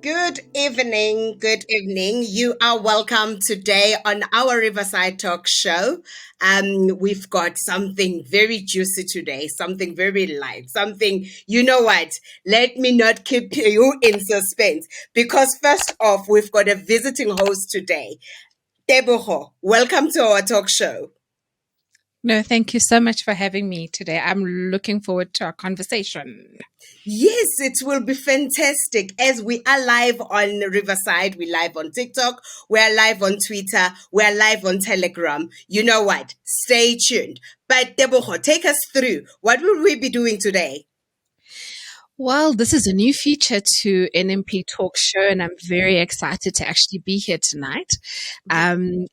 Good evening. Good evening. You are welcome today on our Riverside Talk Show. We've got something very juicy today, something very light, something, you know what? Let me not keep you in suspense because, first off, we've got a visiting host today. Teboho, welcome to our talk show. No, thank you so much for having me today. I'm looking forward to our conversation. Yes, it will be fantastic as we are live on Riverside. We're live on TikTok. We're live on Twitter. We're live on Telegram. You know what? Stay tuned. But Deboho, take us through. What will we be doing today? Well, this is a new feature to NMP Talk Show, and I'm very excited to actually be here tonight.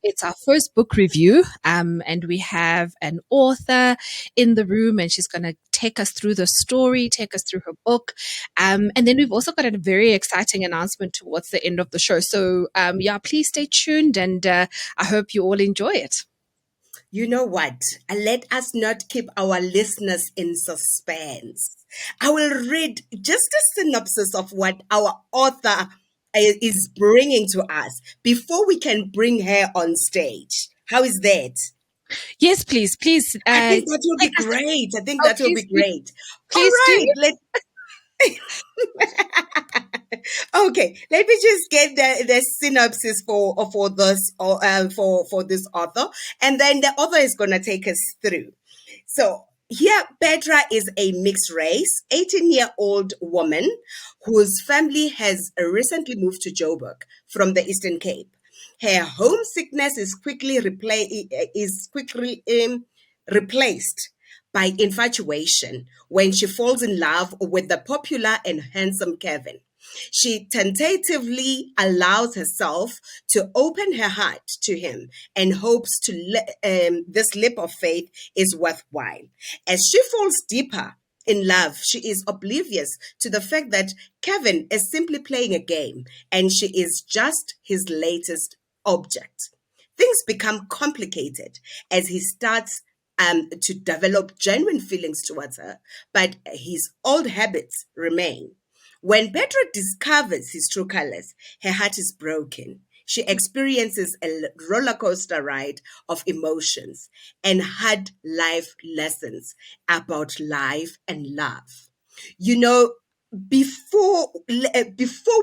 It's our first book review, and we have an author in the room, and she's going to take us through the story, take us through her book. And then we've also got a very exciting announcement towards the end of the show. So, yeah, please stay tuned, and I hope you all enjoy it. You know what? Let us not keep our listeners in suspense. I will read just a synopsis of what our author is bringing to us before we can bring her on stage. How is that? Yes, please, please. I think that will be Take us. great. I think Oh, that will be please do. great. All Please do. right, let okay. Let me just get the synopsis for this or for this author, and then the author is gonna take us through. So here, Petra is a mixed race, 18-year-old woman whose family has recently moved to Joburg from the Eastern Cape. Her homesickness is quickly replaced by infatuation when she falls in love with the popular and handsome Kevin. She tentatively allows herself to open her heart to him and hopes this leap of faith is worthwhile. As she falls deeper in love, she is oblivious to the fact that Kevin is simply playing a game and she is just his latest object. Things become complicated as he starts to develop genuine feelings towards her, but his old habits remain. When Petra discovers his true colors, her heart is broken. She experiences a roller coaster ride of emotions and hard life lessons about life and love. You know, before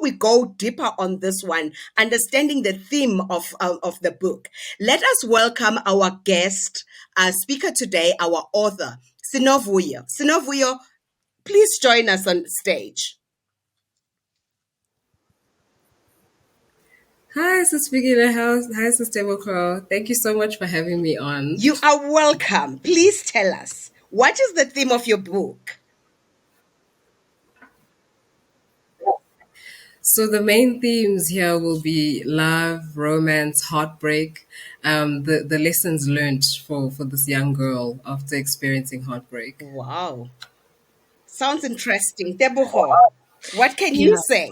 we go deeper on this one, understanding the theme of the book, let us welcome our guest speaker today, our author, Sinovuyo. Sinovuyo, please join us on stage. Hi, Sis Vicky in the house. Hi, Sis Crow. Thank you so much for having me on. You are welcome. Please tell us, what is the theme of your book? So the main themes here will be love, romance, heartbreak, the lessons learned for this young girl after experiencing heartbreak. Wow, sounds interesting. Debuho, what can you Yeah. say?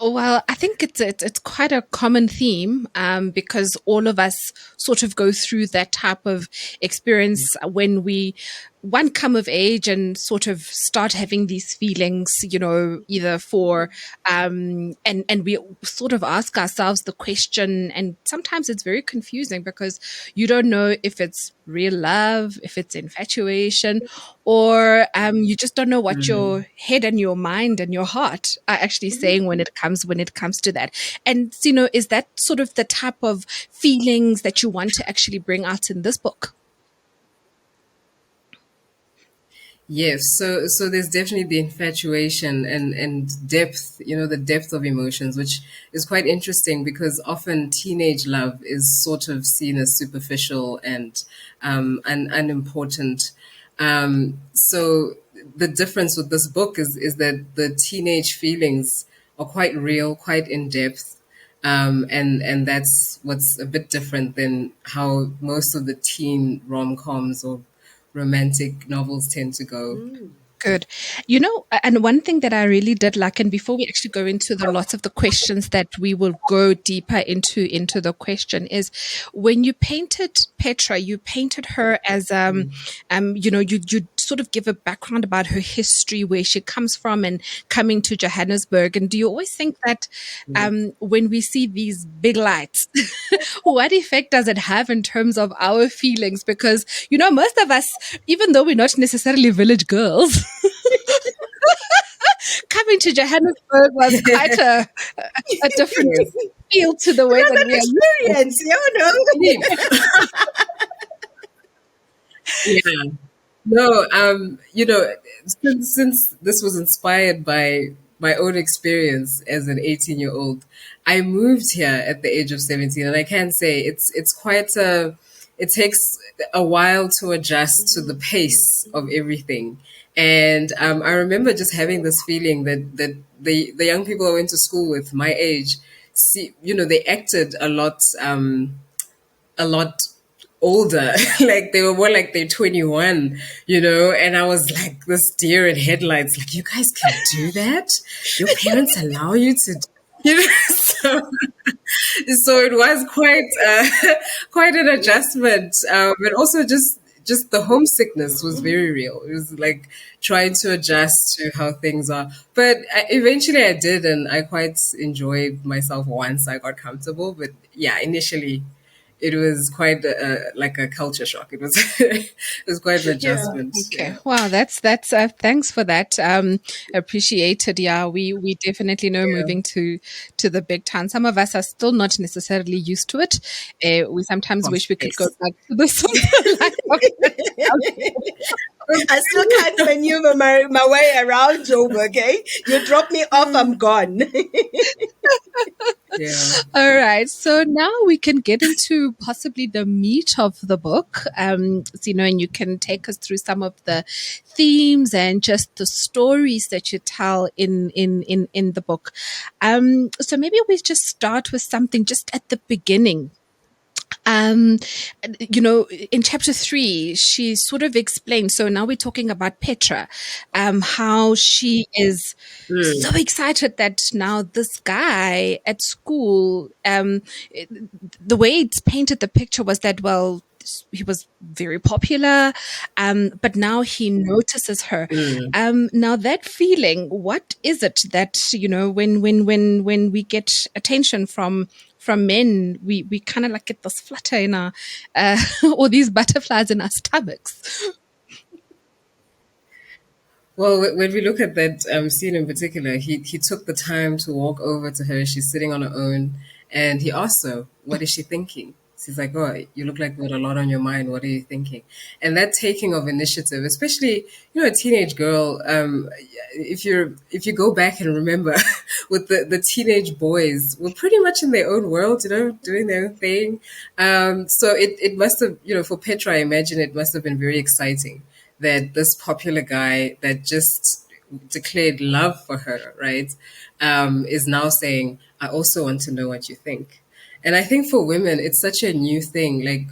Well, I think it's quite a common theme because all of us sort of go through that type of experience when we one come of age and sort of start having these feelings, either for and we sort of ask ourselves the question, and sometimes it's very confusing because you don't know if it's real love, if it's infatuation, or you just don't know what your head and your mind and your heart are actually saying when it comes to that. And is that sort of the type of feelings that you want to actually bring out in this book? Yes, so there's definitely the infatuation and depth, the depth of emotions, which is quite interesting because often teenage love is sort of seen as superficial and unimportant. So the difference with this book is that the teenage feelings are quite real, quite in depth. And that's what's a bit different than how most of the teen rom-coms or romantic novels tend to go. Good. You know, and one thing that I really did like, and before we actually go into the lots of the questions that we will go deeper into the question is when you painted Petra, you painted her as you know, you sort of give a background about her history, where she comes from and coming to Johannesburg. And do you always think that when we see these big lights, what effect does it have in terms of our feelings? Because, you know, most of us, even though we're not necessarily village girls, coming to Johannesburg was quite a different Yes. feel to the way Not that an we are used to. experience, you know. Deep. Yeah. No, since this was inspired by my own experience as an 18-year-old, I moved here at the age of 17, and I can say it's quite it takes a while to adjust to the pace of everything. And I remember just having this feeling that the young people I went to school with, my age, they acted a lot older. Like they were more like they're 21, and I was like this deer in headlights, like, you guys can do that? Your parents allow you to so, so it was quite quite an adjustment. But also just the homesickness was very real. It was like trying to adjust to how things are. But eventually I did, and I quite enjoyed myself once I got comfortable. But yeah, initially it was quite like a culture shock. It was it was quite an Yeah. adjustment. Okay. Yeah. Wow. That's thanks for that. Appreciated. Yeah. We definitely know Yeah. moving to the big town. Some of us are still not necessarily used to it. We sometimes wish Fast we could go pace. back to the simple life of I still can't maneuver my way around Joburg, okay? You drop me off, I'm gone. Yeah. All right. So now we can get into possibly the meat of the book. So, you know, and you can take us through some of the themes and just the stories that you tell in the book. So maybe we just start with something just at the beginning. Um, you know, in chapter 3, she sort of explained. So now we're talking about Petra, how she is Mm, so excited that now this guy at school, the way it's painted the picture was that, well, he was very popular, but now he notices her. mm. Now that feeling, what is it that, you know, when we get attention from men, we kind of like get this flutter in our, or these butterflies in our stomachs. Well, when we look at that scene in particular, he took the time to walk over to her. She's sitting on her own, and he asked her, "What is she thinking?" She's like, "Oh, you look like you got a lot on your mind. What are you thinking?" And that taking of initiative, especially a teenage girl. If you go back and remember, with the teenage boys, were pretty much in their own world, doing their own thing. So it must have, for Petra, I imagine it must have been very exciting that this popular guy that just declared love for her, right, is now saying, I also want to know what you think. And I think for women, it's such a new thing. Like,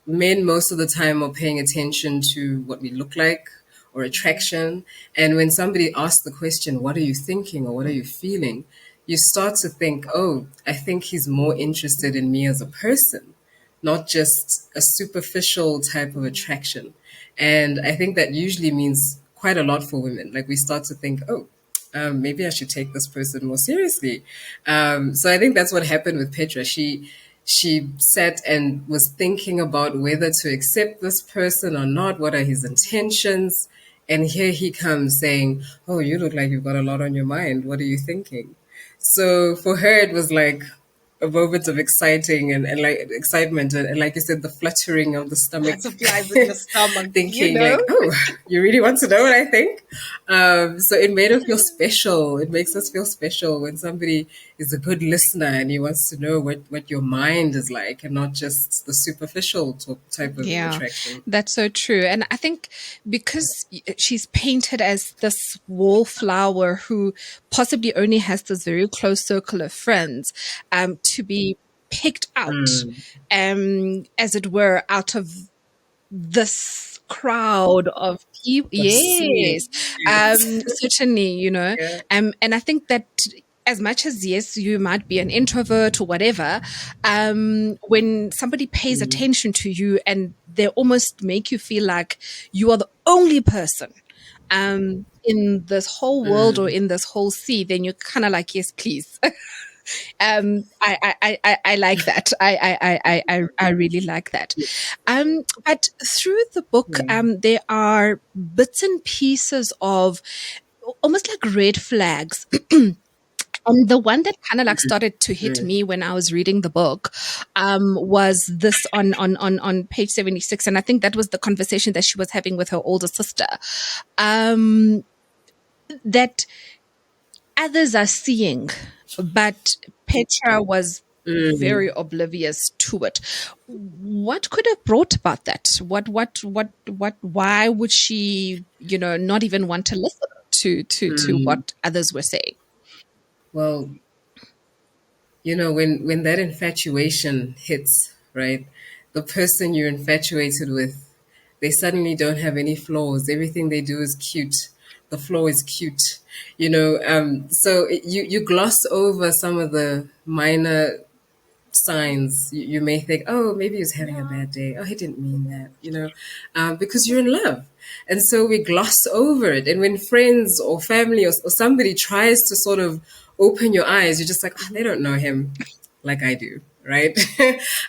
men most of the time are paying attention to what we look like or attraction. And when somebody asks the question, what are you thinking or what are you feeling? You start to think, oh, I think he's more interested in me as a person, not just a superficial type of attraction. And I think that usually means quite a lot for women. Like we start to think, oh, maybe I should take this person more seriously. So I think that's what happened with Petra. She sat and was thinking about whether to accept this person or not. What are his intentions? And here he comes saying, "Oh, you look like you've got a lot on your mind. What are you thinking?" So for her, it was like a moment of exciting and like excitement and like you said, the fluttering of the stomach, Butterflies in the stomach, thinking like, oh, you really want to know what I think? So it made her feel special. It makes us feel special when somebody is a good listener and he wants to know what your mind is like and not just the superficial type of Yeah, attraction. that's so true. And I think because she's painted as this wallflower who possibly only has this very close circle of friends, to be picked out, Mm, as it were, out of this crowd of Proceed. Yes, Yes. certainly, Yeah. and I think that as much as yes, you might be an introvert or whatever, when somebody pays Mm, attention to you and they almost make you feel like you are the only person in this whole world or mm, in this whole sea, then you're kind of like, yes, please. I like that. I really like that. But through the book, yeah. there are bits and pieces of almost like red flags. And the one that kind of like started to hit Mm, me when I was reading the book, was this on page 76. And I think that was the conversation that she was having with her older sister. Um, that others are seeing, but Petra was very mm, oblivious to it. What could have brought about that? Why would she, not even want to listen to mm. what others were saying? Well, when that infatuation hits, right? The person you're infatuated with, they suddenly don't have any flaws. Everything they do is cute. The flaw is cute, so you gloss over some of the minor signs. You may think, oh, maybe he was having a bad day. Oh, he didn't mean that, because you're in love. And so we gloss over it. And when friends or family or somebody tries to sort of open your eyes, you're just like, oh, they don't know him like I do, right?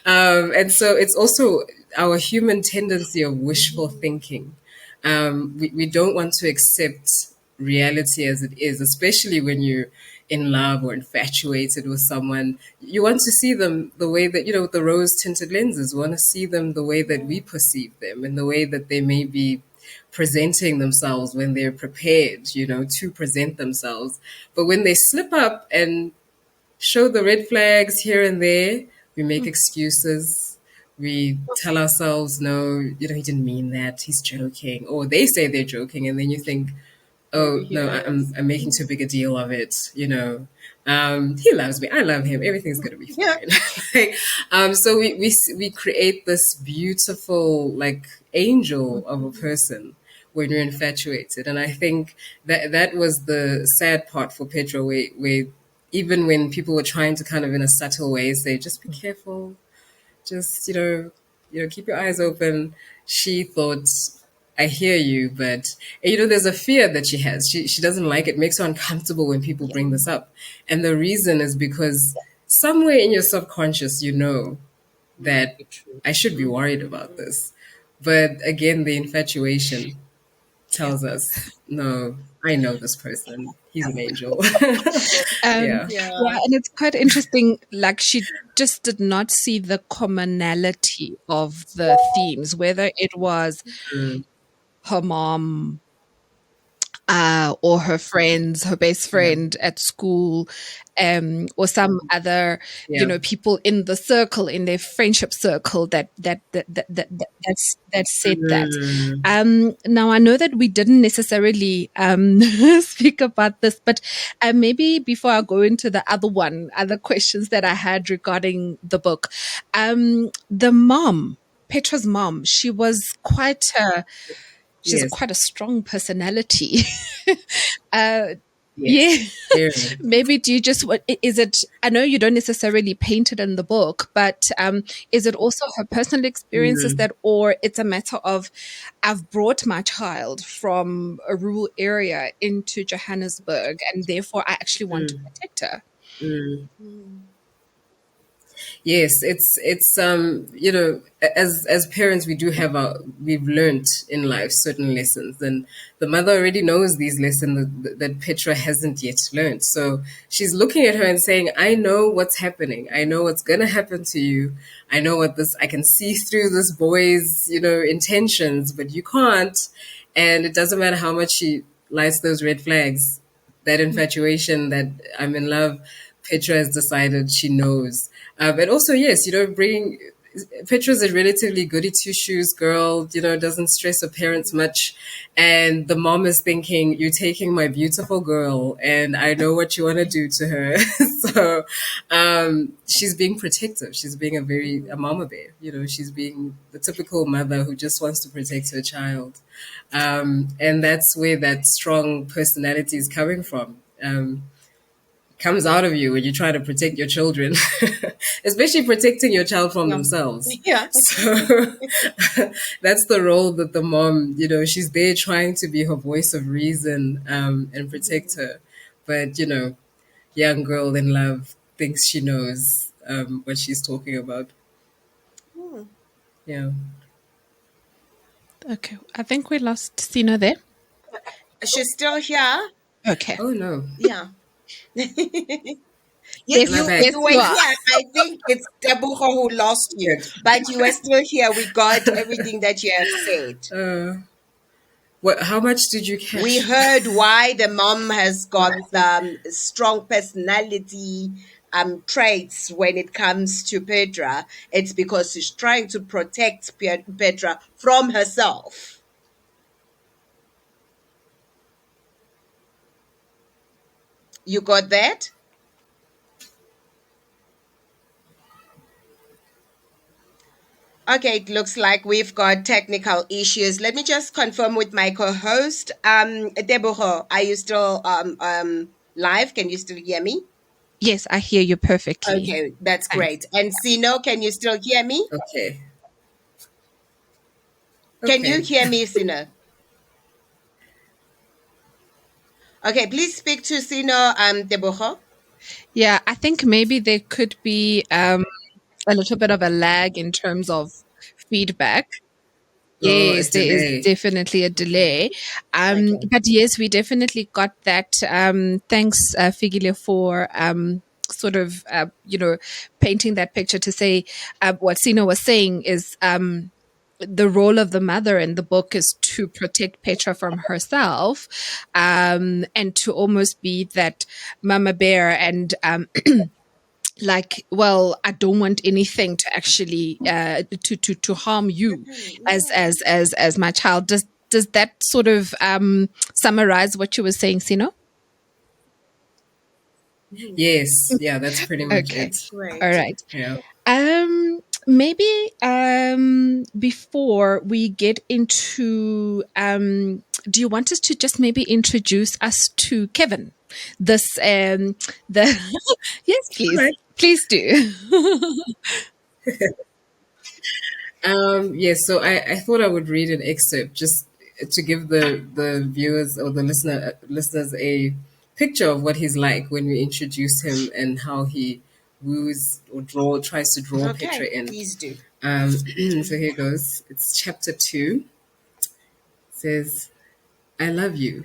And so it's also our human tendency of wishful thinking. We don't want to accept reality as it is, especially when you're in love or infatuated with someone. You want to see them the way that, with the rose tinted lenses, we want to see them the way that we perceive them and the way that they may be presenting themselves when they're prepared, to present themselves. But when they slip up and show the red flags here and there, we make excuses. We tell ourselves, no, he didn't mean that. He's joking. Or they say they're joking. And then you think, oh, no, I'm making too big a deal of it. He loves me. I love him. Everything's going to be Yeah. fine. Like, so we create this beautiful, like, angel of a person when you're infatuated. And I think that was the sad part for Pedro, where even when people were trying to kind of in a subtle way say, just be careful, just keep your eyes open, she thought, I hear you, but there's a fear that she has. She doesn't like it. Makes her uncomfortable when people bring this up. And the reason is because somewhere in your subconscious that I should be worried about this. But again, the infatuation Yeah. tells us, no, I know this person. He's an angel. Yeah. Yeah, and it's quite interesting. Like she just did not see the commonality of the themes, whether it was Mm, her mom, or her friends, her best yeah. friend at school, or some other, Yeah. people in the circle, in their friendship circle that said that. Mm, Now I know that we didn't necessarily speak about this, but maybe before I go into the other questions that I had regarding the book, the mom. Petra's mom, she's yes. quite a strong personality. uh, yeah, Yes. Very. maybe do you just what is it? I know you don't necessarily paint it in the book, but is it also her personal experiences Mm, that, or it's a matter of I've brought my child from a rural area into Johannesburg, and therefore I actually want to mm, protect her. mm. Yes, as parents, we do have we've learned in life certain lessons, and the mother already knows these lessons that Petra hasn't yet learned. So she's looking at her and saying, I know what's happening. I know what's going to happen to you. I can see through this boy's, intentions, but you can't. And it doesn't matter how much she lights those red flags, that infatuation, that I'm in love, Petra has decided she knows. And also, yes, bringing Petra's a relatively goody two shoes girl, doesn't stress her parents much. And the mom is thinking, you're taking my beautiful girl, and I know what you want to do to her. So she's being protective. She's being a mama bear. She's being the typical mother who just wants to protect her child. And that's where that strong personality is coming from. Comes out of you when you try to protect your children, especially protecting your child from Yeah. themselves. Yeah. So that's the role that the mom, she's there trying to be her voice of reason, and protect her. But, young girl in love thinks she knows what she's talking about. Hmm. Yeah. Okay, I think we lost Sino there. She's still here. Okay. Oh, no. Yeah. You, Am I Yes, you back? yes, you were you are. here. I think it's Deborah who lost you, Good. but you were still here. We got everything that you have said. How much did you We catch? heard why the mom has got strong personality traits when it comes to Petra. It's because she's trying to protect Petra from herself. You got that? Okay, it looks like we've got technical issues. Let me just confirm with my co-host. Deborah, are you still live? Can you still hear me? Yes, I hear you perfectly. Okay, that's Thanks. great. And Sino, can you still hear me? Okay. Can you Okay. hear me, Sino? Okay, please speak to Sino, Deborah. Yeah, I think maybe there could be a little bit of a lag in terms of feedback. Oh, a Yes, there is delay. definitely a delay. Okay. But yes, we definitely got that. Thanks, Figile, for sort of, painting that picture to say what Sino was saying is the role of the mother in the book is to protect Petra from herself, and to almost be that mama bear and like, well, I don't want anything to actually to harm you as my child. Does that sort of summarize what you were saying, Sino? Yes. Yeah, that's pretty much Okay, it. all Great. right. Yeah. Maybe before we get into do you want us to just maybe introduce us to Kevin? This the yes, All please. right. Please do. Yes, so I thought I would read an excerpt just to give the viewers or the listeners a picture of what he's like when we introduce him and how he woos or tries to draw Petra Okay, in. please do. So here goes. It's chapter 2. It says, I love you.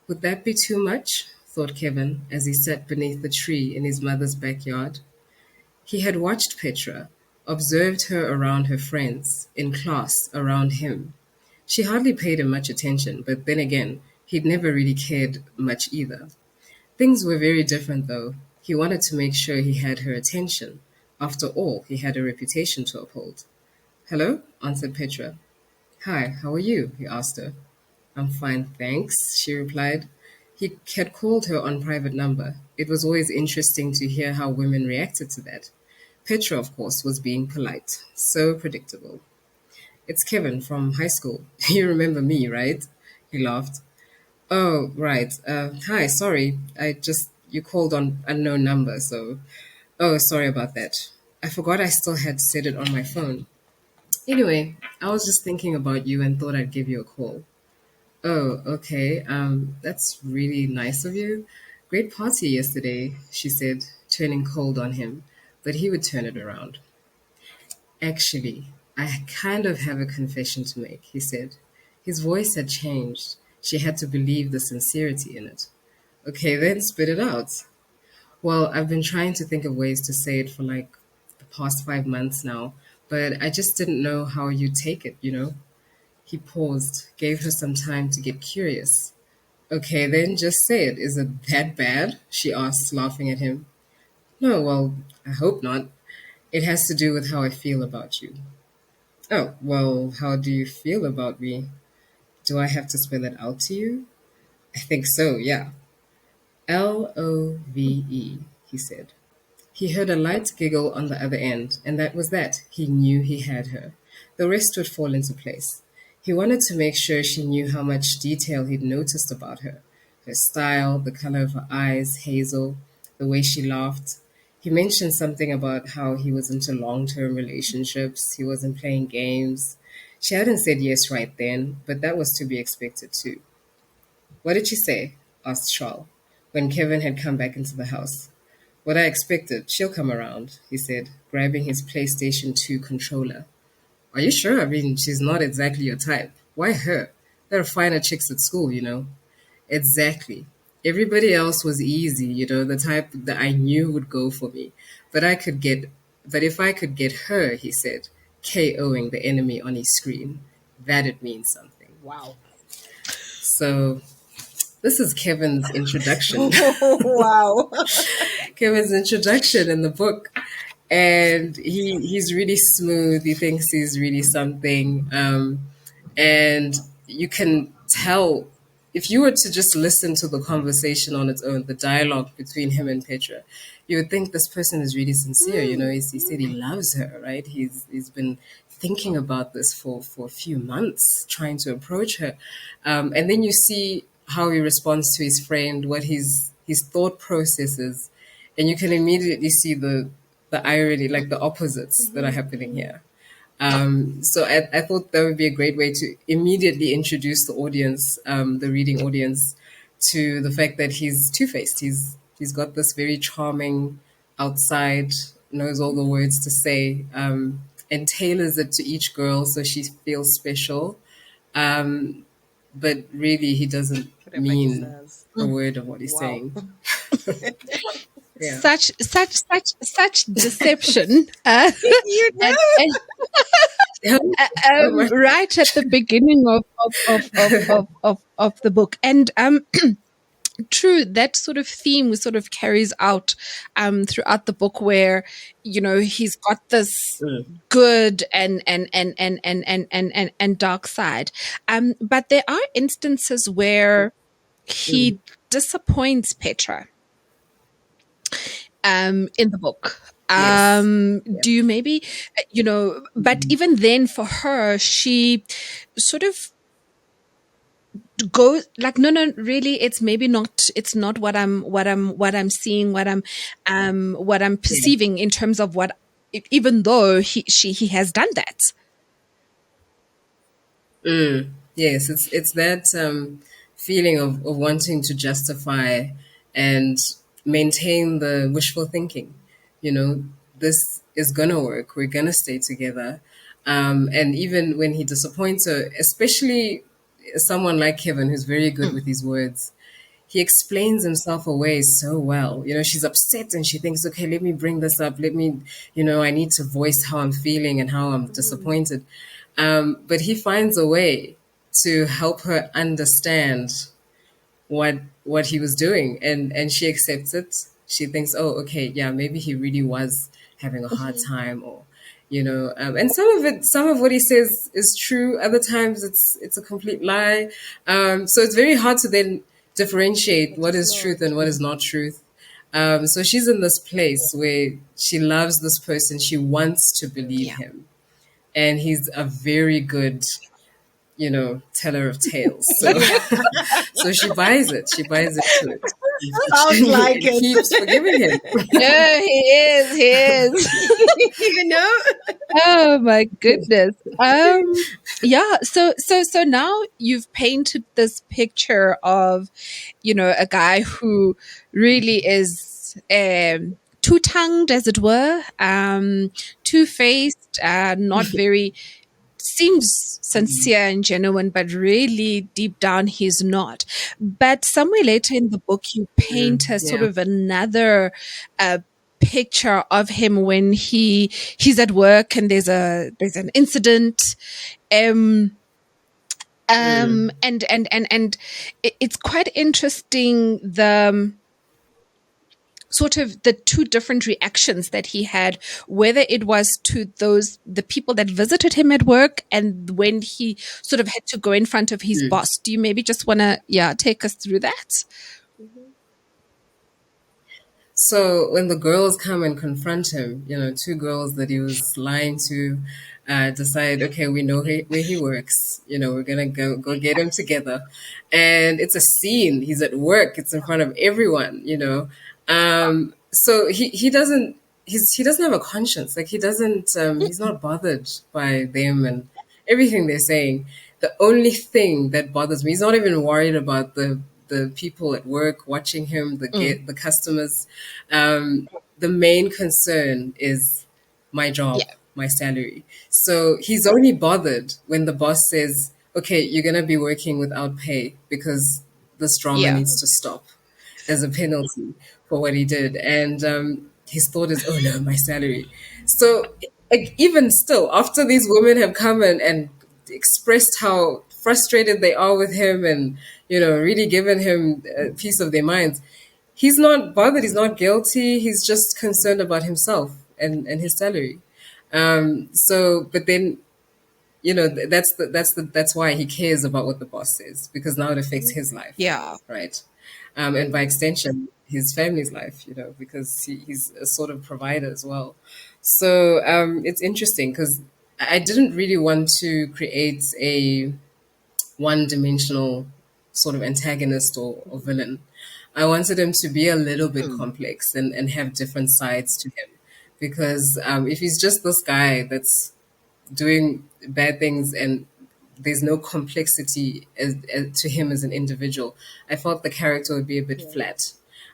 Would that be too much? Thought Kevin as he sat beneath the tree in his mother's backyard. He had watched Petra, observed her around her friends, in class around him. She hardly paid him much attention, but then again, he'd never really cared much either. Things were very different though. He wanted to make sure he had her attention. After all, he had a reputation to uphold. Hello, answered Petra. Hi, how are you? He asked her. I'm fine, thanks, she replied. He had called her on private number. It was always interesting to hear how women reacted to that. Petra, of course, was being polite. So predictable. It's Kevin from high school. You remember me, right? He laughed. Oh, right. Hi, sorry. You called on unknown number, so. Oh, sorry about that. I forgot I still had set it on my phone. Anyway, I was just thinking about you and thought I'd give you a call. Oh, okay. That's really nice of you. Great party yesterday, she said, turning cold on him, but he would turn it around. Actually, I kind of have a confession to make, he said. His voice had changed. She had to believe the sincerity in it. Okay, then spit it out. Well, I've been trying to think of ways to say it for like the past 5 months now, but I just didn't know how you'd take it. He paused, gave her some time to get curious. Okay, then just say it. Is it that bad? She asked, laughing at him. No, well, I hope not. It has to do with how I feel about you. Oh, well, how do you feel about me? Do I have to spell it out to you? I think so, yeah. Love, he said. He heard a light giggle on the other end, and that was that. He knew he had her. The rest would fall into place. He wanted to make sure she knew how much detail he'd noticed about her: her style, the color of her eyes, hazel, the way she laughed. He mentioned something about how he was into long term relationships, he wasn't playing games. She hadn't said yes right then, but that was to be expected too. What did she say? Asked Charles, when Kevin had come back into the house. What I expected. She'll come around, he said, grabbing his PlayStation 2 controller. Are you sure? I mean, she's not exactly your type. Why her? There are finer chicks at school, you know. Exactly. Everybody else was easy, you know, the type that I knew would go for me. But I could get, but if I could get her, he said, KOing the enemy on his screen, that'd mean something. Wow. So this is Kevin's introduction. Wow. Kevin's introduction in the book. And he's really smooth. He thinks he's really something. And you can tell if you were to just listen to the conversation on its own, the dialogue between him and Petra, you would think this person is really sincere. You know, he said he loves her, right? He's been thinking about this for a few months, trying to approach her. And then you see how he responds to his friend, what his thought process is, and you can immediately see the irony, like the opposites that are happening here. So I thought that would be a great way to immediately introduce the audience, the reading audience, to the fact that he's two-faced. He's got this very charming outside, knows all the words to say, and tailors it to each girl so she feels special. But really, he doesn't Whatever he mean says. a word of what he's Wow. saying. Yeah. Such deception. You know? And right at the beginning of the book. And true, that sort of theme sort of carries out throughout the book, where, you know, he's got this good and dark side. But there are instances where he disappoints Petra in the book. Yes. Do you maybe, you know, but even then for her, she sort of goes like, no, really, it's maybe not, it's not what I'm seeing, what I'm Yeah. perceiving in terms of what, even though he has done that. Yes, it's that feeling of wanting to justify and maintain the wishful thinking. You know, this is gonna work. We're gonna stay together. And even when he disappoints her, especially someone like Kevin, who's very good with his words, he explains himself away so well. You know, she's upset and she thinks, okay, let me bring this up. Let me, you know, I need to voice how I'm feeling and how I'm disappointed. But he finds a way to help her understand what he was doing, and she accepts it. She thinks, oh, okay, yeah, maybe he really was having a hard time, or you know, and some of what he says is true. Other times it's a complete lie. So it's very hard to then differentiate what is truth and what is not truth. So she's in this place where she loves this person. She wants to believe Yeah. him, and he's a very good, you know, teller of tales. So so she buys it. She buys into it. Sounds like And keeps forgiving him. Yeah, he is. You know? Oh my goodness. Yeah, so now you've painted this picture of, you know, a guy who really is two-tongued, as it were, two-faced, not very, seems sincere and genuine, but really deep down he's not. But somewhere later in the book, you paint a sort Yeah. of another picture of him when he's at work and there's an incident. And it's quite interesting, sort of the two different reactions that he had, whether it was to the people that visited him at work and when he sort of had to go in front of his boss. Do you maybe just want to, yeah, take us through that? So when the girls come and confront him, two girls that he was lying to, decide, okay, we know where he works. We're gonna go get him together, and it's a scene. He's at work. It's in front of everyone. So he doesn't have a conscience. Like he doesn't. He's not bothered by them and everything they're saying. The only thing that bothers me, he's not even worried about the people at work watching him, the customers. The main concern is my job, Yeah. my salary. So he's only bothered when the boss says, "Okay, you're gonna be working without pay because this drama Yeah. needs to stop as a penalty for what he did." And his thought is, "Oh no, my salary." So like, even still, after these women have come and expressed how frustrated they are with him and really given him a piece of their minds, he's not bothered. He's not guilty. He's just concerned about himself and his salary. But then that's why he cares about what the boss says, because now it affects his life, Yeah. right? And by extension, his family's life, because he's a sort of provider as well. So it's interesting because I didn't really want to create a one-dimensional sort of antagonist or villain. I wanted him to be a little bit complex and have different sides to him. Because if he's just this guy that's doing bad things and there's no complexity to him as an individual, I felt the character would be a bit flat.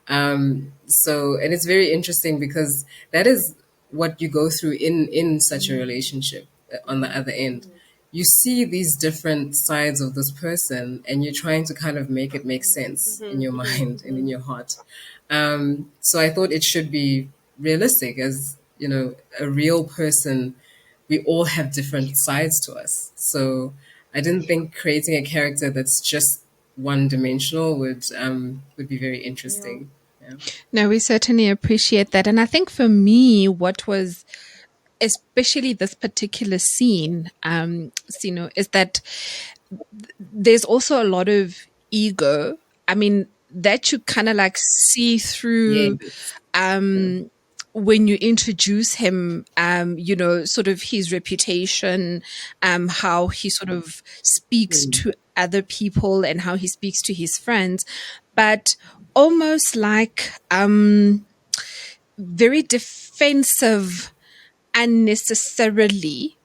And it's very interesting because that is what you go through in such a relationship on the other end. You see these different sides of this person and you're trying to kind of make it make sense in your mind and in your heart. So I thought it should be realistic as, a real person. We all have different sides to us. So I didn't think creating a character that's just one dimensional would be very interesting. Yeah. No, we certainly appreciate that. And I think for me, what was especially this particular scene, Sino, is that there's also a lot of ego. I mean, that you kind of like see through Yes. when you introduce him, sort of his reputation, how he sort of speaks to other people and how he speaks to his friends, but almost like very defensive unnecessarily.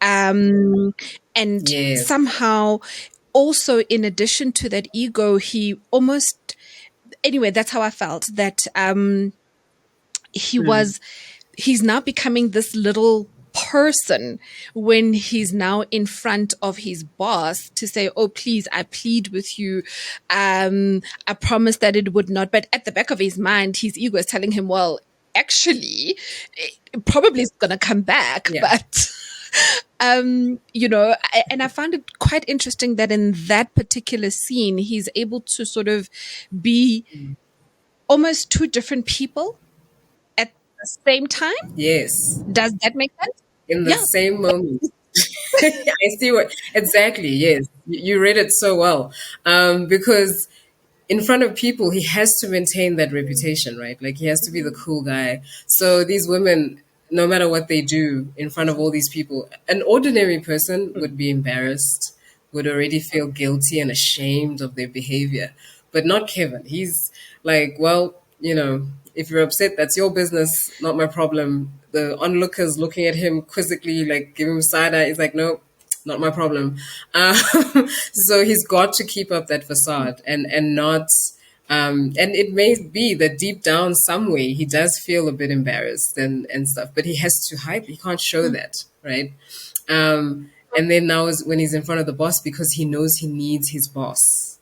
And Yes. somehow also in addition to that ego, he almost, anyway, that's how I felt that he's now becoming this little person when he's now in front of his boss to say, "Oh, please, I plead with you. I promise that it would not." But at the back of his mind, his ego is telling him, "Well, actually, it probably is going to come back." Yeah. But, and I found it quite interesting that in that particular scene, he's able to sort of be almost two different people at the same time. Yes. Does that make sense? In the Yeah. same moment. I see what exactly. Yes, you read it so well. Because in front of people, he has to maintain that reputation, right? Like he has to be the cool guy. So these women, no matter what they do in front of all these people, an ordinary person would be embarrassed, would already feel guilty and ashamed of their behavior, but not Kevin. He's like, well, if you're upset, that's your business, not my problem. The onlookers looking at him quizzically, like giving him side eye. He's like, nope, not my problem. So he's got to keep up that facade and not. And it may be that deep down some way he does feel a bit embarrassed and stuff, but he has to hide. He can't show that, right? And then now is when he's in front of the boss because he knows he needs his boss.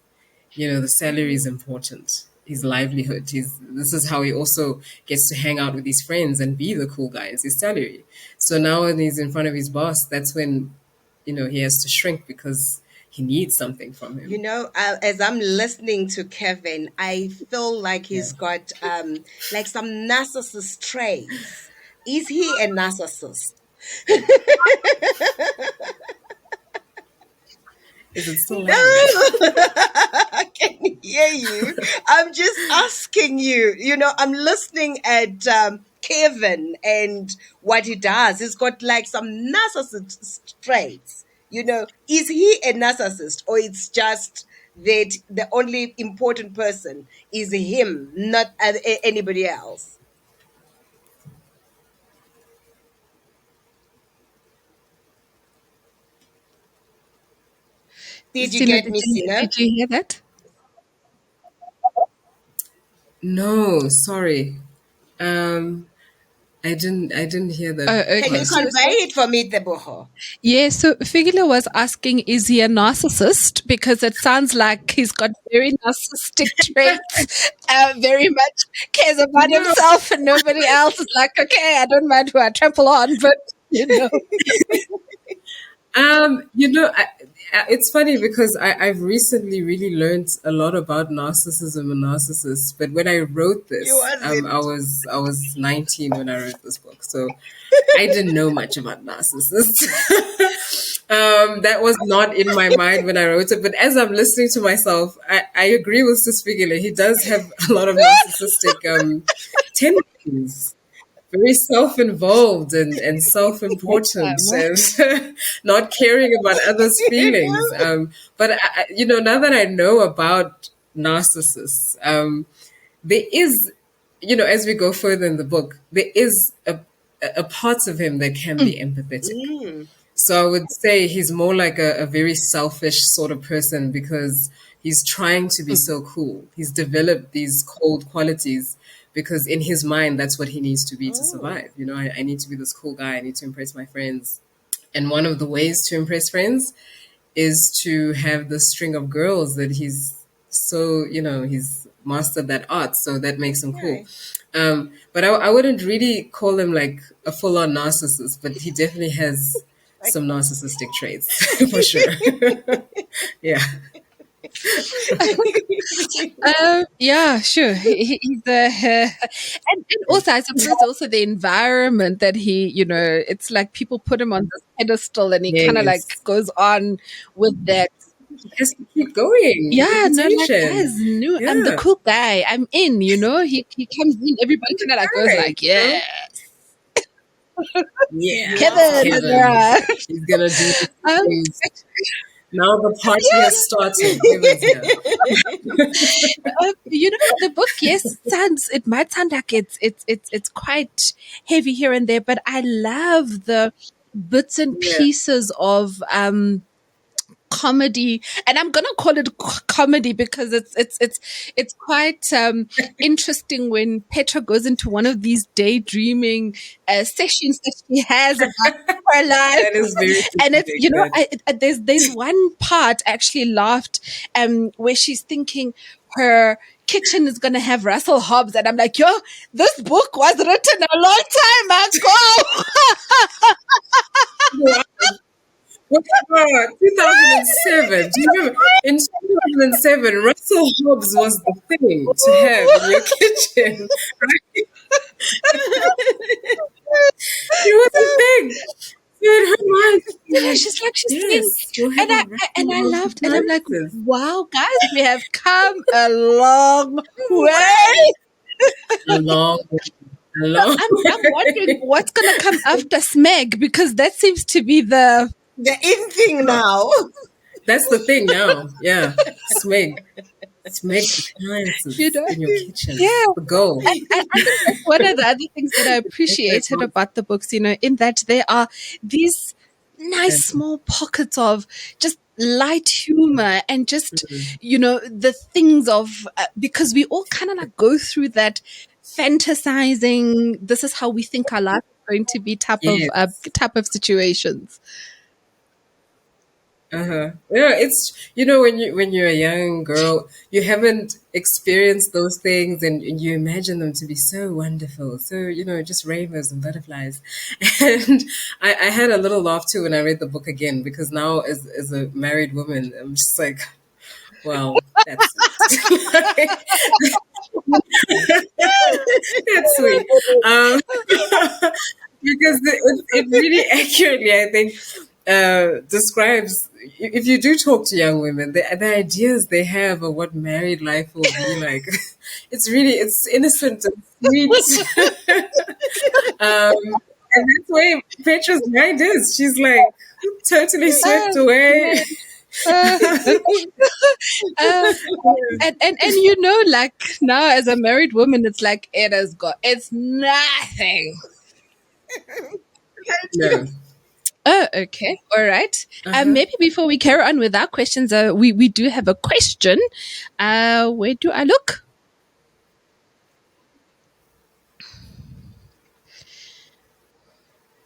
The salary is important. His livelihood. This is how he also gets to hang out with his friends and be the cool guy. It's his salary. So now when he's in front of his boss, that's when, he has to shrink because he needs something from You him. know, as I'm listening to Kevin, I feel like Yeah. he's got like some narcissist traits. Is he a narcissist? Is it still No, live? I can hear you. I'm just asking you. You know, I'm listening at Kevin and what he does. He's got like some narcissist traits. You know, is he a narcissist or it's just that the only important person is him, not anybody else? Did you Sina, get me, Sina? did you hear that? No, sorry. Um, I didn't hear Oh, that Can okay. you part. convey it for me, Teboho? Yeah, so Figula was asking, is he a narcissist? Because it sounds like he's got very narcissistic traits, very much cares about No. himself and nobody else. Is like, okay, I don't mind who I trample on, but you know. It's funny because I've recently really learned a lot about narcissism and narcissists. But when I wrote You this, I wasn't. was 19 when I wrote this book, so I didn't know much about narcissists. That was not in my mind when I wrote it. But as I'm listening to myself, I agree with Sispigile. He does have a lot of narcissistic tendencies, very self-involved and self-important and not caring about others' You feelings. know? But now that I know about narcissists, there is, as we go further in the book, there is a part of him that can be empathetic. Mm. So I would say he's more like a very selfish sort of person because he's trying to be so cool. He's developed these cold qualities because in his mind, that's what he needs to be to Oh. survive. I need to be this cool guy. I need to impress my friends. And one of the ways to impress friends is to have the string of girls that he's mastered that art. So that makes him cool. Okay. But I wouldn't really call him like a full on narcissist, but he definitely has Like, some narcissistic traits for sure. Yeah. Yeah, sure. He's and also I suppose also the environment that it's like people put him on this pedestal and he kind of like Yes. goes on with that. He has to keep going. The Yeah, no, like reputation. guys, no, I'm the Yeah. cool guy. I'm in, he comes in, everybody kind of like goes Right. like, yeah, Yeah. Kevin. yes. Kevin. He's gonna do the Um, things. Now the party has started. Kevin's here. the book, yes, it might sound like it's quite heavy here and there, but I love the bits and Yeah. pieces of comedy, and I'm gonna call it comedy because it's quite interesting when Petra goes into one of these daydreaming sessions that she has about her life. That is very And it's specific. there's one part I actually laughed where she's thinking her kitchen is gonna have Russell Hobbs, and I'm like, yo, this book was written a long time ago. Wow. Whatever, 2007. Do you remember? In 2007, Russell Hobbs was the thing to have in your kitchen. Right? It was a thing. So in her mind, she's like, She's yes, saying, we'll have and a and Russell I Hobbs laughed, and I'm like, appliances. wow, guys, we have come a long way. Along, So along. I'm wondering what's gonna come after Smeg, because that seems to be the The in thing now. That's the thing now. Yeah. Smeg. Smeg you appliances know in your kitchen. yeah. The goal. And I think that's one of the other things that I appreciated about the books, in that there are these nice small pockets of just light humor and just, the things of, because we all kind of like go through that fantasizing, this is how we think our life is going to be Yes. type of situations. Uh-huh. Yeah, it's when you're a young girl, you haven't experienced those things and you imagine them to be so wonderful. So, just rainbows and butterflies. And I had a little laugh too when I read the book again because now as a married woman, I'm just like, well, that's sweet. That's sweet. Um, because it really accurately, I think, describes if you do talk to young women, the ideas they have of what married life will be like. It's innocent and sweet. And that's why Petra's mind is. She's like totally swept away. Uh, uh, and like now as a married woman, it's like it's nothing. No. Oh, okay. All right. Uh-huh. Maybe before we carry on with our questions, we do have a question. Where do I look?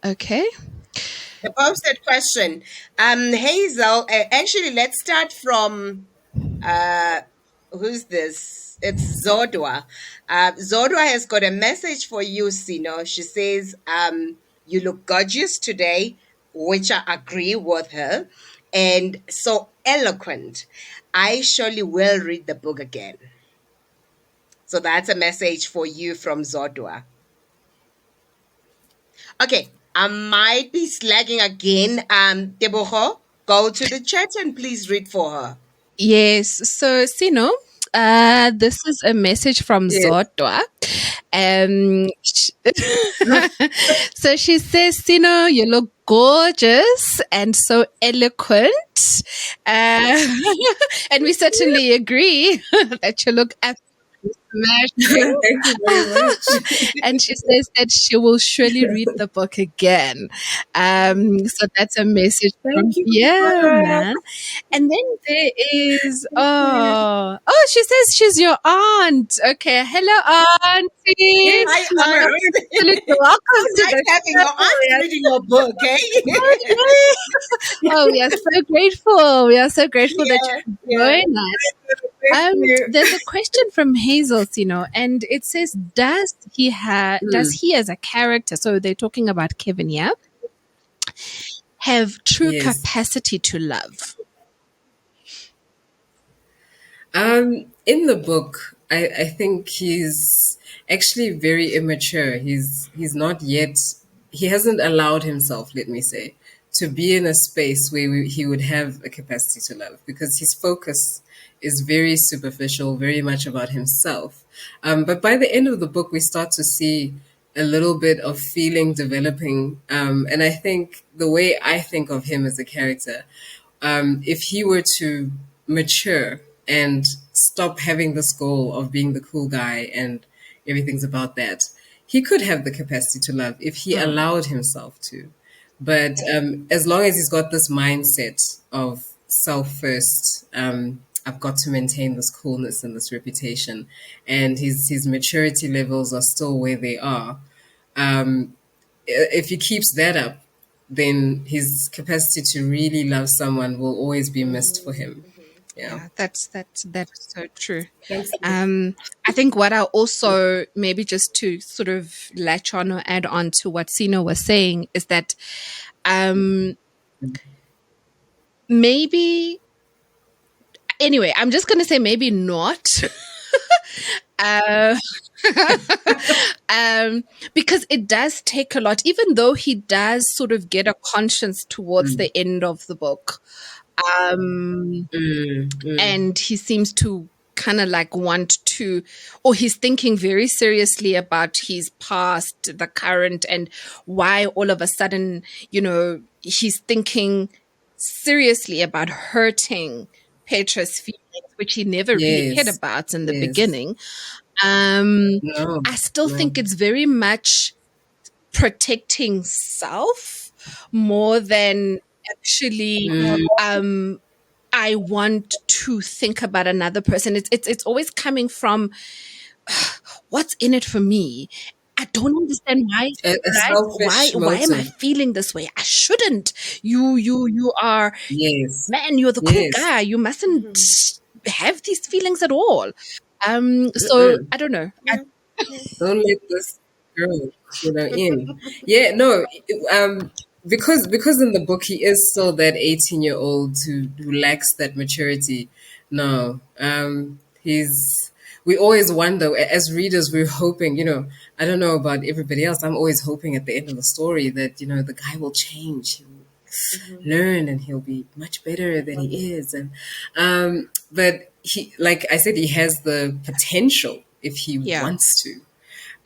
Okay. The posted question. Hazel, actually, let's start from uh, who's this? It's Zodwa. Zodwa has got a message for you, Sino. She says, you look gorgeous today, which I agree with her, and so eloquent. I surely will read the book again. So that's a message for you from Zodwa. Okay, I might be slagging again. Tebogo, go to the chat and please read for her. Yes. So, Sino, this is a message from Yes. Zodwa. So she says, Sino, you look gorgeous and so eloquent. Uh, and we certainly agree that you look absolutely smashing. Thank you very much. And she says that she will surely read the book again. So that's a message from, Thank you yeah, so much. man. And then there is, Thank you. she says she's your aunt. Okay. Hello, auntie. Yes, Hi, she's my Aunt. aunt. Absolutely welcome So to nice the having show. your aunt reading your book, eh? Oh, we are so grateful. We are so grateful that Yeah, you yeah. join us. Thank you. There's a question from Hazel, and it says, does Mm, he as a character, so they're talking about Kevin, yeah, have true yes. capacity to love? In the book, I think he's actually very immature. He's not yet. He hasn't allowed himself, let me say, to be in a space where he would have a capacity to love because his focus is very superficial, very much about himself. But by the end of the book, we start to see a little bit of feeling developing. And I think the way I think of him as a character, if he were to mature and stop having this goal of being the cool guy and everything's about that, he could have the capacity to love if he allowed himself to. But as long as he's got this mindset of self first, I've got to maintain this coolness and this reputation, and his maturity levels are still where they are. Um, if he keeps that up, then his capacity to really love someone will always be missed for him. Yeah. Yeah, that's so true. Thanks. I think what I also, maybe just to sort of latch on or add on to what Sino was saying, is that um, maybe, anyway, I'm just going to say maybe not. Uh, because it does take a lot, even though he does sort of get a conscience towards Mm, the end of the book. Um, mm. and he seems to kind of like want to, or he's thinking very seriously about his past, the current, and why all of a sudden, he's thinking seriously about hurting Petra's feelings, which he never really cared Yes. about in the Yes. beginning. Um, No. I still No. think it's very much protecting self more than actually Mm, I want to think about another person. It's always coming from what's in it for me. I don't understand why, A right? Why selfish why am I motive. feeling this way? I shouldn't. You are, Yes. man, you're the cool Yes. guy. You mustn't have these feelings at all. So Mm-mm. I don't know. Yeah. Yeah. Don't let this girl, in. Yeah, no, because in the book he is still that 18-year-old who lacks that maturity. No, he's. We always wonder as readers. We're hoping, I don't know about everybody else. I'm always hoping at the end of the story that the guy will change. He'll learn and he'll be much better than he is. And but he, like I said, he has the potential if he Yeah. wants to,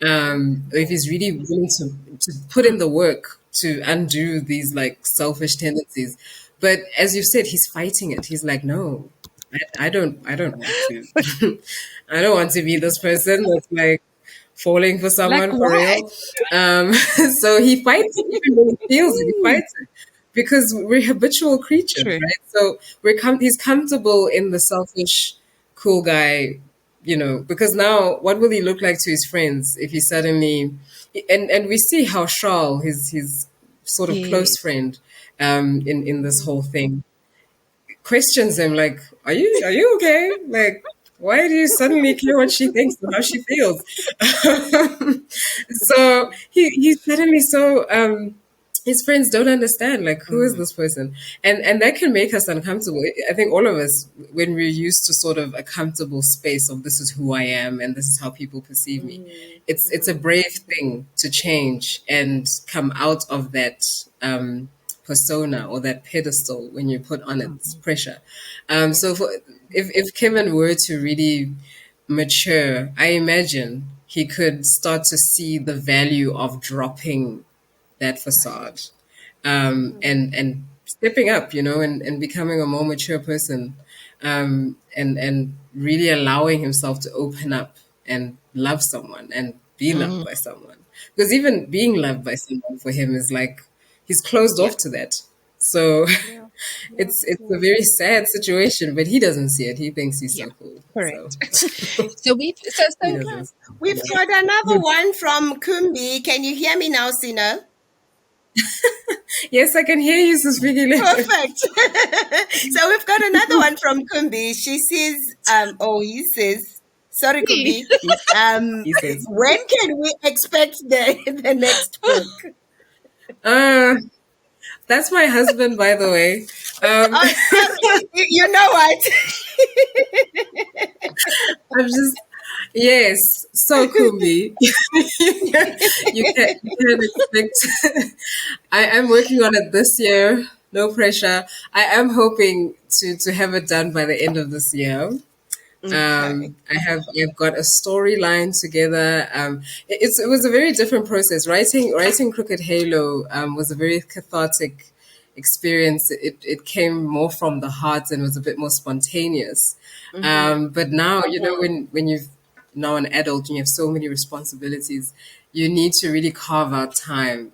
if he's really willing to put in the work to undo these like selfish tendencies. But as you said, he's fighting it. He's like, no, I don't want to. I don't want to be this person that's like falling for Like someone for why? real. So he fights it, even when he feels it. He fights it because we're habitual creatures, True. right? So he's comfortable in the selfish, cool guy, because now what will he look like to his friends if he suddenly, and we see how Charles, his sort of close Yes. friend, in this whole thing, questions him like, are you okay? Like, why do you suddenly care what she thinks and how she feels? So he's suddenly so his friends don't understand, like, who is this person, and that can make us uncomfortable. I think all of us, when we're used to sort of a comfortable space of this is who I am and this is how people perceive me, it's a brave thing to change and come out of that persona or that pedestal when you put on its pressure. So if Kevin were to really mature, I imagine he could start to see the value of dropping that facade, and stepping up, and becoming a more mature person, and really allowing himself to open up and love someone and be loved Mm, by someone. Because even being loved by someone for him is like he's closed yeah. off to that. So Yeah. Yeah. it's Yeah. a very sad situation, but he doesn't see it. He thinks he's Yeah. so cool. So Correct. So we so he so Okay. doesn't. We've Yeah. got another one from Kumbi. Can you hear me now, Sino? Yes, I can hear you, Suspigile. Perfect. So we've got another one from Kumbi. She says, he says, sorry, Kumbi. he, Um, he says, when can we expect the next book? uh, that's my husband, by the way. Oh, sorry. You know what? I'm just, yes, so Kumi. You can expect. I am working on it this year. No pressure. I am hoping to have it done by the end of this year. Okay. I've got a storyline together. It was a very different process. Writing Crooked Halo was a very cathartic experience. It came more from the heart and was a bit more spontaneous. But now, when you've now an adult and you have so many responsibilities, you need to really carve out time.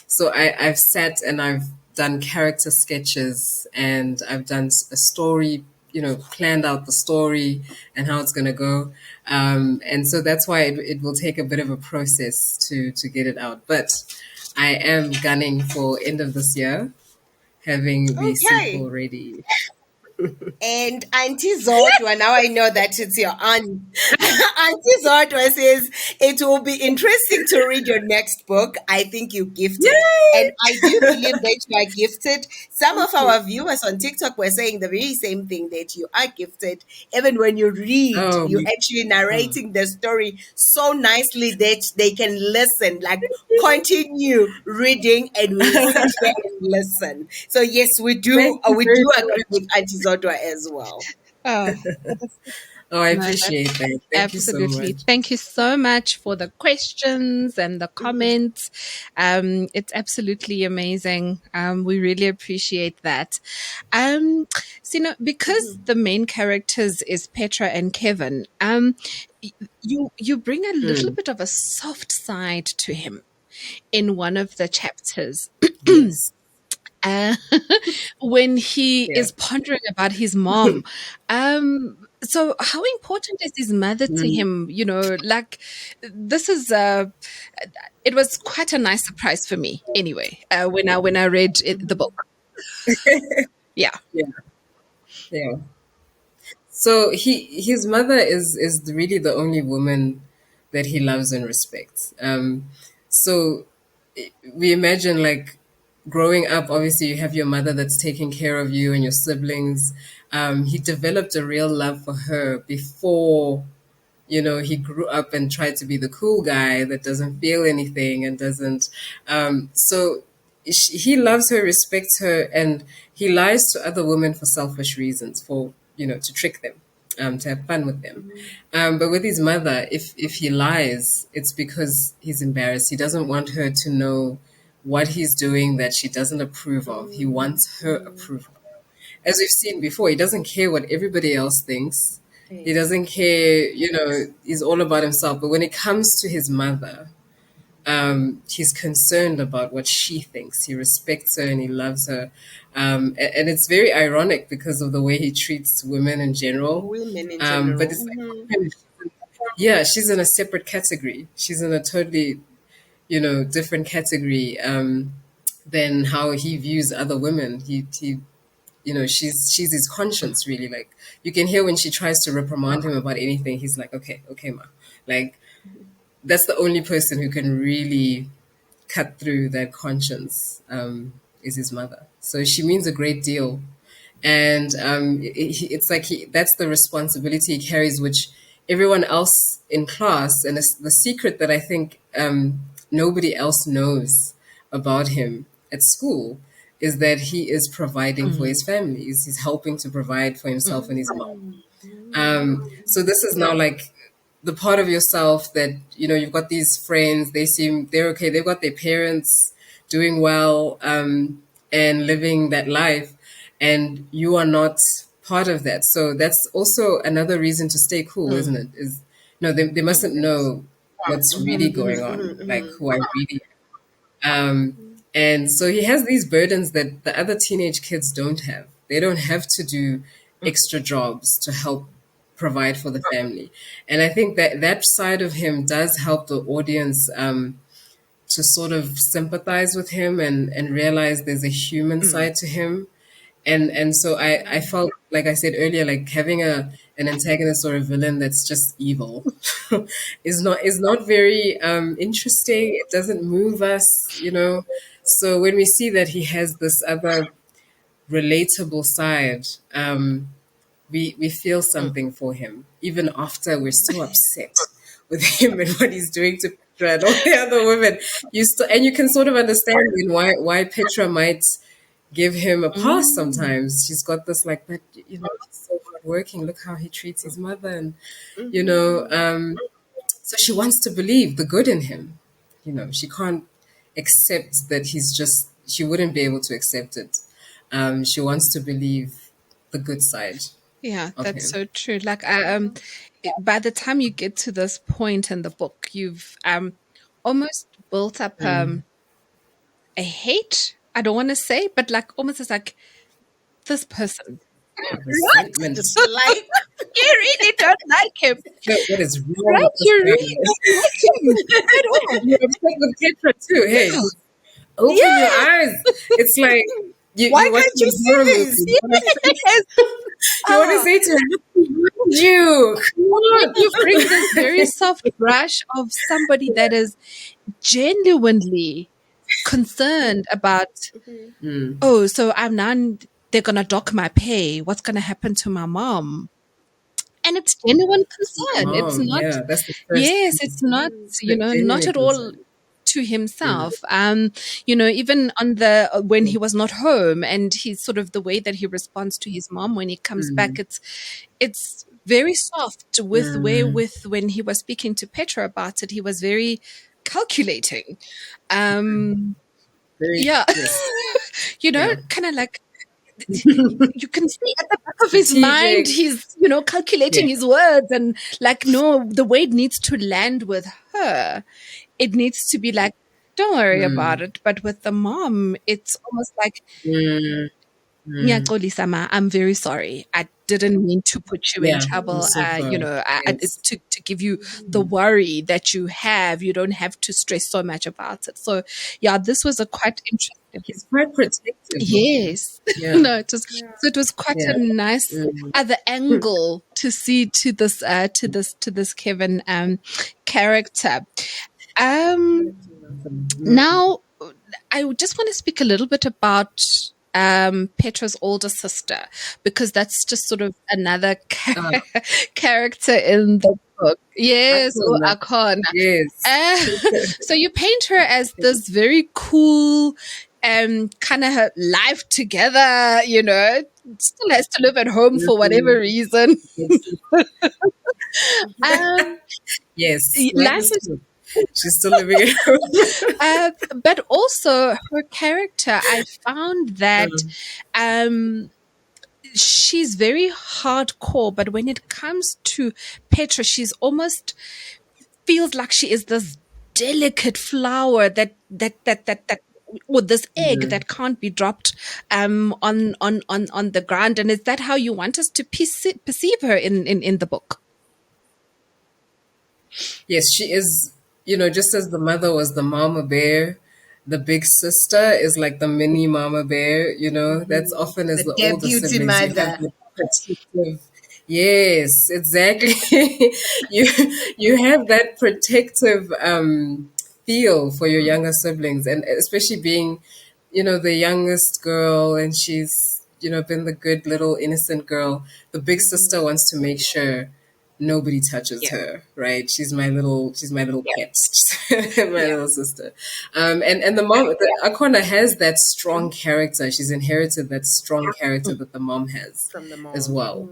So I've sat and I've done character sketches and I've done a story, planned out the story and how it's going to go. And so that's why it will take a bit of a process to get it out. But I am gunning for end of this year, having the Okay. sequel ready. And Auntie Zodwa, now I know that it's your aunt. Auntie Zodwa says, it will be interesting to read your next book. I think you gifted. Yay! And I do believe that you are gifted. Some of our viewers on TikTok were saying the very same thing, that you are gifted. Even when you read, Oh, you actually oh. narrating the story so nicely that they can listen, like continue reading and we'll sit here and listen. So yes, we do Thank you we very do agree much. with Auntie Zodwa as well. Oh, Oh, I no, that's appreciate that. Thank you so absolutely. much. Thank you so much for the questions and the comments. It's absolutely amazing. We really appreciate that. So, because the main characters is Petra and Kevin, you bring a little Mm, bit of a soft side to him in one of the chapters. yes. uh, when he Yeah. is pondering about his mom. So how important is his mother to Mm. him? Like this is it was quite a nice surprise for me anyway, when I read the book. Yeah. Yeah, yeah. So his mother is really the only woman that he loves and respects. So we imagine like growing up. Obviously, you have your mother that's taking care of you and your siblings. He developed a real love for her before he grew up and tried to be the cool guy that doesn't feel anything and doesn't. So he loves her, respects her, and he lies to other women for selfish reasons, for to trick them, to have fun with them. But with his mother, if he lies, it's because he's embarrassed. He doesn't want her to know what he's doing that she doesn't approve of. He wants her approval. As we've seen before, he doesn't care what everybody else thinks. He Yes. doesn't care, he's all about himself. But when it comes to his mother, he's concerned about what she thinks. He respects her and he loves her. And it's very ironic because of the way he treats women in general. Women in But general. it's like, yeah, she's in a separate category. She's in a totally, different category than how he views other women. She's his conscience, really. Like, you can hear when she tries to reprimand him about anything, he's like, okay, okay, ma. Like, that's the only person who can really cut through that conscience, is his mother. So she means a great deal. And it's like that's the responsibility he carries, which everyone else in class, and it's the secret that I think nobody else knows about him at school, is that he is providing for Mm, his family. He's helping to provide for himself mm, and his mom. So this is now like the part of yourself that you've got these friends. They're okay. They've got their parents doing well, and living that life, and you are not part of that. So that's also another reason to stay cool, isn't mm, it? Is no, they mm. mustn't know what's really going on, like who I really am. And so he has these burdens that the other teenage kids don't have. They don't have to do extra jobs to help provide for the family. And I think that that side of him does help the audience to sort of sympathize with him and realize there's a human Mm. side to him. And so I felt, like I said earlier, like having an antagonist or a villain that's just evil is not very interesting. It doesn't move us. So when we see that he has this other relatable side, we feel Mm. something for him, even after we're so upset with him and what he's doing to Petra and all the other women. And you can sort of understand why Petra might give him a pass Mm. sometimes. She's got this like, but he's so hardworking. Look how he treats his mother, and you know, Mhm. um, so she wants to believe the good in him. She can't accept that he's just. She wouldn't be able to accept it. She wants to believe the good side Yeah, of that's him. so true. Like, by the time you get to this point in the book, you've almost built up Mm. a hate. I don't want to say, but like almost as like this person, right? Resentment. Dislike. You really don't like him, What is wrong right? with this You really guy? don't like him at all. You're upset with Petra too. Hey, Yeah, open your yes, eyes. It's like Why you watching can't you a see horror movie. this? yes. You want to Ah, say to him, "What's wrong with you? Come but then on." you bring this very soft brush of somebody that is genuinely concerned about, Mhm. Mm. oh, so I'm now they're gonna dock my pay. What's gonna happen to my mom? And it's genuine concern. It's Mom, not, yeah, that's the first yes, thing. it's not, not Genuine at all concern. to Mm. himself. Even on the when he was not home, and he's sort of the way that he responds to his mom when he comes back, Mm. it's very soft with where Mm. with when he was speaking to Petra about it, he was very calculating. Um Very, yeah. yes, yeah. Kind of like you can see at the back of his mind Strategic. he's calculating Yeah. his words, and like, no, the way it needs to land with her, it needs to be like, don't worry about Mm. it. But with the mom, it's almost like, Mm. Mm. Ngiyaxolisa ma, I'm very sorry. I didn't mean to put you in Yeah, I'm trouble. so sorry. Yes. To give you the worry that you have. You don't have to stress so much about it. So, yeah, this was a quite interesting. He's quite protective of you. Yes, Yeah. no, it was quite Yeah. a nice Mm. other angle to see to this Kevin character. Um, now, I would just want to speak a little bit about Petra's older sister, because that's just sort of another Uh, character in the book. Yes, or Akona. Akon. Yes. Uh, so you paint her as this very cool, kind of life together, still has to live at home for whatever Mhm. reason. Yes. Um, Yes. Life Life is is good. She's still living at home. but also her character, I found that Um, um, she's very hardcore, but when it comes to Petra, she's almost feels like she is this delicate flower that or this egg mhm. that can't be dropped on the ground. And is that how you want us to perceive her in the book? Yes, she is, just as the mother was the mama bear, the big sister is like the mini mama bear, that's often as The the older deputy siblings, you have mother. the protective. Yes, exactly. you you have that protective feel for your younger siblings, and especially being, the youngest girl, and she's, been the good little innocent girl. The big sister wants to make sure nobody touches Yeah, her, right? She's my little yeah, pet, my yeah. little sister. And the mom, Akona has that strong character. She's inherited that strong character that the mom has From the as mom. well.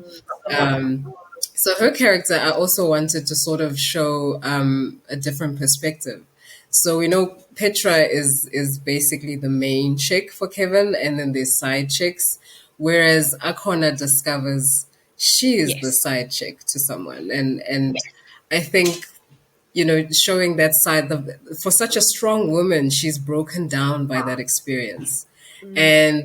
So her character, I also wanted to sort of show a different perspective. So we know Petra is basically the main chick for Kevin, and then there's side chicks, whereas Akona discovers she is the Yes, side chick to someone, and yes, I think showing that side. For such a strong woman, she's broken down by that experience, and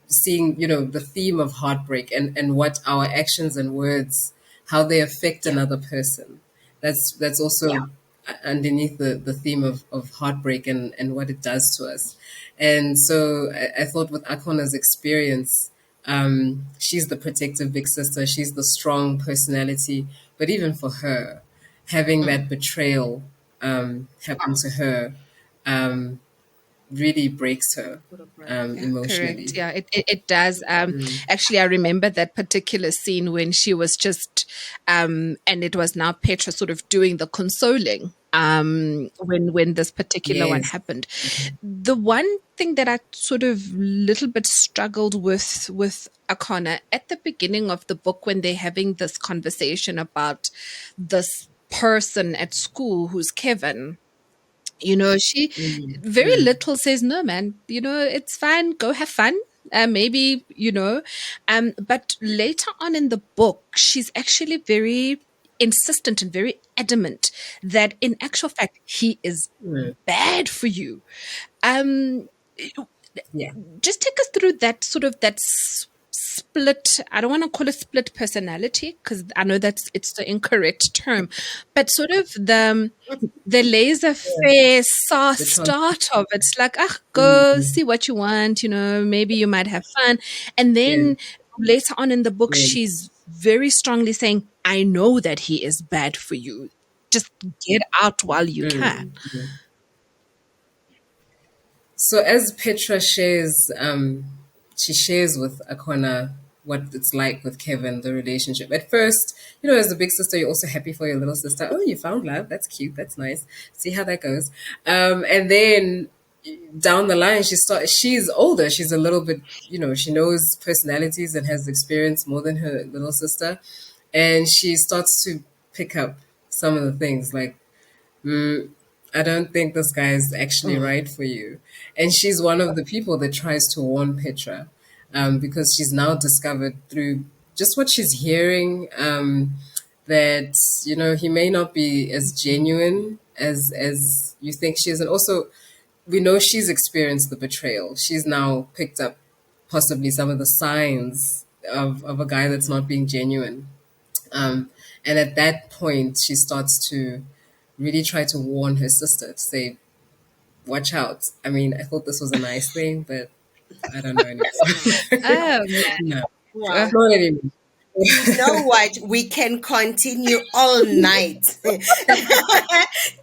seeing the theme of heartbreak and what our actions and words, how they affect yeah, another person. That's yeah. also underneath the theme of heartbreak and what it does to us. And so I thought with Akona's experience, she's the protective big sister. She's the strong personality. But even for her, having that betrayal happen to her um, really breaks her Yeah, correct. emotionally. Yeah, it does. Actually, I remember that particular scene when she was just, and it was now Petra sort of doing the consoling, when this particular one Yes. happened. The one thing that I sort of little bit struggled with Akana at the beginning of the book, when they're having this conversation about this person at school who's Kevin. She Mm, very mm, little says, no, man, it's fine. Go have fun. Maybe, but later on in the book, she's actually very insistent and very adamant that in actual fact, he is mm. bad for you. Um, Yeah. just take us through that sort of split. I don't want to call it split personality, because I know it's the incorrect term, but sort of the laissez faire The trans- start of it. It's like, ah, go mm, see what you want, maybe you might have fun. And yeah. then later on in the book, Yeah. she's very strongly saying, I know that he is bad for you. Just get out while you can. Mm, yeah. So as Petra shares, she shares with Akona what it's like with Kevin, the relationship. At first, as the big sister, you're also happy for your little sister. Oh, you found love. That's cute. That's nice. See how that goes. And then down the line, she's older. She's a little bit, she knows personalities and has experience more than her little sister. And she starts to pick up some of the things like, I don't think this guy is actually right for you. And she's one of the people that tries to warn Petra, because she's now discovered through just what she's hearing, that, he may not be as genuine as you think she is. And also, we know she's experienced the betrayal. She's now picked up possibly some of the signs of a guy that's not being genuine. And at that point, she starts to really try to warn her sister to say, watch out. I mean, I thought this was a nice thing, but I don't know anymore. Oh man. No, Uh, Wow. not anymore. You know what? We can continue all night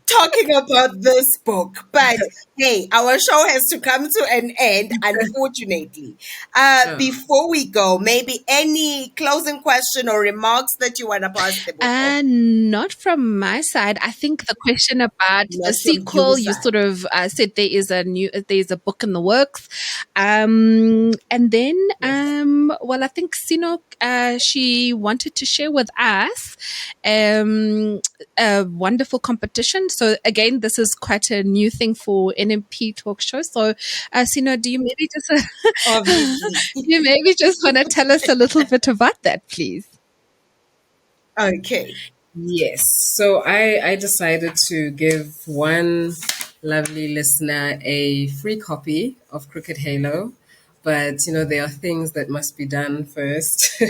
talking about this book, but hey, our show has to come to an end, unfortunately. Oh. Before we go, maybe any closing question or remarks that you want to pass the book on? Not from my side. I think the question about the Not from your sequel, you side. sort of said there's a book in the works, and then Yes. well, I think Sino, she wanted to share with us a wonderful competition. So again, this is quite a new thing for NMP Talk Show. So, Sino, do you maybe just Obviously. do you maybe just want to tell us a little bit about that, please? Okay. Yes. So I decided to give one lovely listener a free copy of Cricket Halo. But, there are things that must be done first. So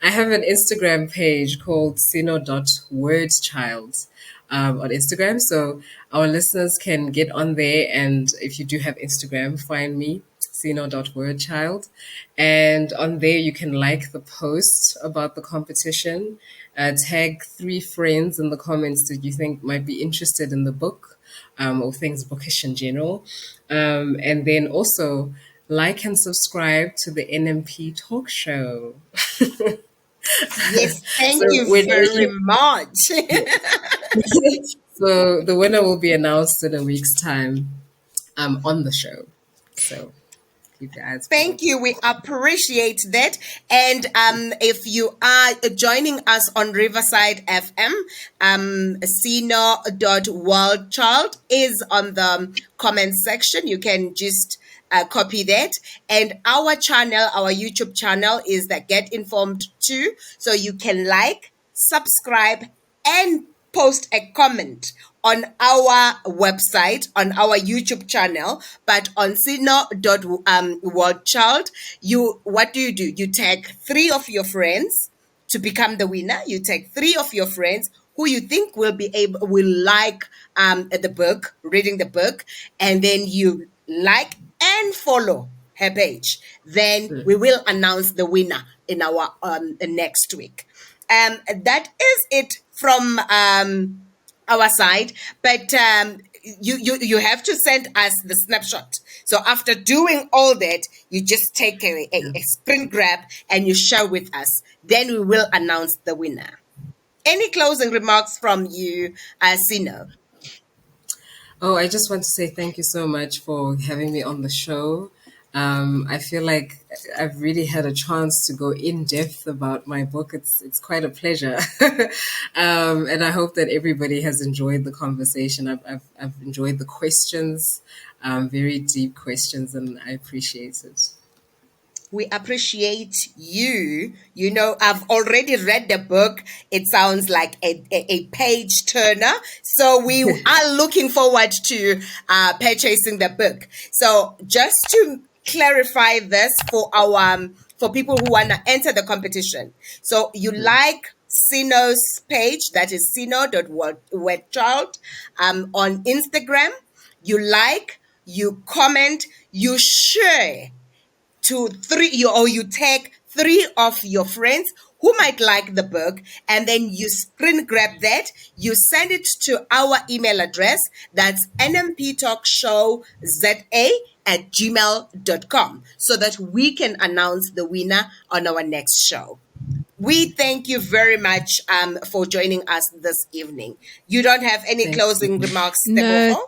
I have an Instagram page called sino.wordschild on Instagram. So our listeners can get on there. And if you do have Instagram, find me, sino.wordchild. And on there, you can like the post about the competition, tag 3 friends in the comments that you think might be interested in the book, or things bookish in general. And then also like and subscribe to the NMP Talk Show. Yes, thank So you we're very looking. much. So the winner will be announced in a week's time, on the show. So keep your eyes Thank peeled. you. We appreciate that. And if you are joining us on Riverside FM, Sino.worldchild is on the comment section. You can just copy that. And our channel, our YouTube channel is the Get Informed 2. So you can like, subscribe, and post a comment on our website, on our YouTube channel, but on sino.worldchild, what do? You tag 3 of your friends to become the winner. You take 3 of your friends who you think will like the book, reading the book, and then you like and follow her page. Then we will announce the winner in our next week. That is it from our side, but you have to send us the snapshot. So after doing all that, you just take a screen grab and you share with us. Then we will announce the winner. Any closing remarks from you, Sino? Oh, I just want to say thank you so much for having me on the show. I feel like I've really had a chance to go in depth about my book. It's quite a pleasure, and I hope that everybody has enjoyed the conversation. I've enjoyed the questions, very deep questions, and I appreciate it. We appreciate you. You know, I've already read the book. It sounds like a page turner. So we are looking forward to purchasing the book. So just to clarify this for our for people who want to enter the competition. So you like Sino's page, that is sino.wordchild, on Instagram. You like, you comment, you share to 3 you tag 3 of your friends who might like the book, and then you screen grab that, you send it to our email address, that's nmptalkshowza@gmail.com, so that we can announce the winner on our next show. We thank you very much for joining us this evening. You don't have any Thank closing you. remarks, No. Tebogo?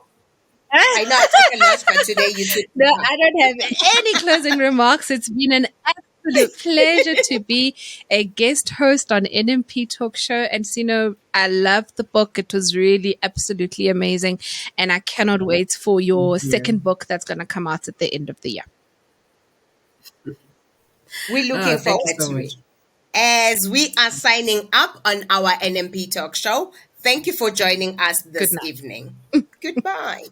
I know I took a lot, but today you took No, I don't have any closing remarks. It's been an absolute pleasure to be a guest host on NMP Talk Show. And, I loved the book. It was really absolutely amazing. And I cannot wait for your Yeah. second book that's going to come out at the end of the year. We're Oh, looking thank you forward so to much. it. As we are signing up on our NMP Talk Show, thank you for joining us Good this night. evening. Goodbye.